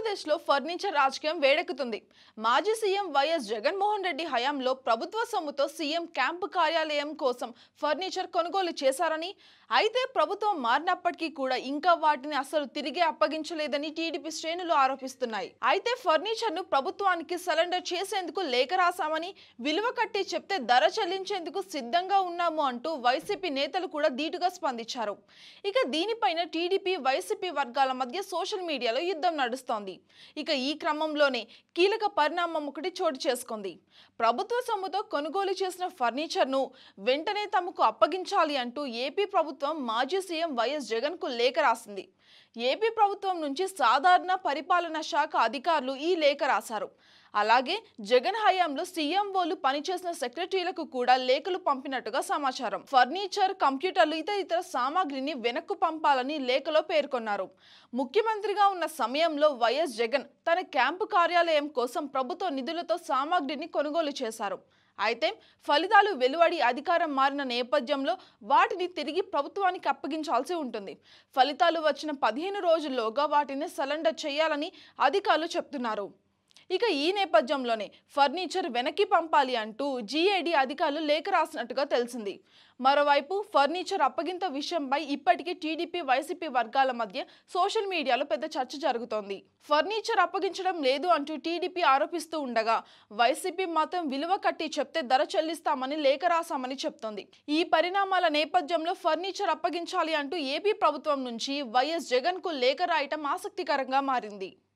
ఆంధ్రప్రదేశ్లో ఫర్నిచర్ రాజకీయం వేడెక్కుతుంది. మాజీ సీఎం వైఎస్ జగన్మోహన్ రెడ్డి హయాంలో ప్రభుత్వ సొమ్ముతో సీఎం క్యాంపు కార్యాలయం కోసం ఫర్నిచర్ కొనుగోలు చేశారని, అయితే ప్రభుత్వం మారినప్పటికీ కూడా ఇంకా వాటిని అసలు తిరిగి అప్పగించలేదని టీడీపీ శ్రేణులు ఆరోపిస్తున్నాయి. అయితే ఫర్నిచర్ ను ప్రభుత్వానికి సరెండర్ చేసేందుకు లేఖ రాశామని, విలువ కట్టి చెప్తే ధర చెల్లించేందుకు సిద్ధంగా ఉన్నాము అంటూ వైసీపీ నేతలు కూడా ధీటుగా స్పందించారు. ఇక దీనిపైన టీడీపీ వైసీపీ వర్గాల మధ్య సోషల్ మీడియాలో యుద్ధం నడుస్తోంది. ఇక ఈ క్రమంలోనే కీలక పరిణామం ఒకటి చోటు చేసుకుంది. ప్రభుత్వ సొమ్ముతో కొనుగోలు చేసిన ఫర్నిచర్ ను వెంటనే తమకు అప్పగించాలి అంటూ ఏపీ ప్రభుత్వం మాజీ సీఎం వైఎస్ జగన్ కు లేఖ రాసింది. ఏపీ ప్రభుత్వం నుంచి సాధారణ పరిపాలనా శాఖ అధికారులు ఈ లేఖ రాశారు. అలాగే జగన్ హయాంలో సీఎంఓలు పనిచేసిన సెక్రటరీలకు కూడా లేఖలు పంపినట్టుగా సమాచారం. ఫర్నిచర్, కంప్యూటర్లు ఇతర సామాగ్రిని వెనక్కు పంపాలని లేఖలో పేర్కొన్నారు. ముఖ్యమంత్రిగా ఉన్న సమయంలో వైఎస్ జగన్ తన క్యాంపు కార్యాలయం కోసం ప్రభుత్వ నిధులతో సామాగ్రిని కొనుగోలు చేశారు. అయితే ఫలితాలు వెలువడి అధికారం మారిన నేపథ్యంలో వాటిని తిరిగి ప్రభుత్వానికి అప్పగించాల్సి ఉంటుంది. ఫలితాలు వచ్చిన 15 రోజుల్లోగా వాటిని సరెండర్ చేయాలని అధికారులు చెప్తున్నారు. ఇక ఈ నేపథ్యంలోనే ఫర్నిచర్ వెనక్కి పంపాలి అంటూ జీఏడీ అధికారులు లేఖ రాసినట్టుగా తెలిసింది. మరోవైపు ఫర్నిచర్ అప్పగింత విషయంపై ఇప్పటికీ టీడీపీ వైసీపీ వర్గాల మధ్య సోషల్ మీడియాలో పెద్ద చర్చ జరుగుతోంది. ఫర్నిచర్ అప్పగించడం లేదు అంటూ టీడీపీ ఆరోపిస్తూ ఉండగా, వైసీపీ మాత్రం విలువ కట్టి చెప్తే ధర చెల్లిస్తామని లేఖ రాశామని చెప్తోంది. ఈ పరిణామాల నేపథ్యంలో ఫర్నిచర్ అప్పగించాలి అంటూ ఏపీ ప్రభుత్వం నుంచి వైఎస్ జగన్ కు లేఖ రాయటం ఆసక్తికరంగా మారింది.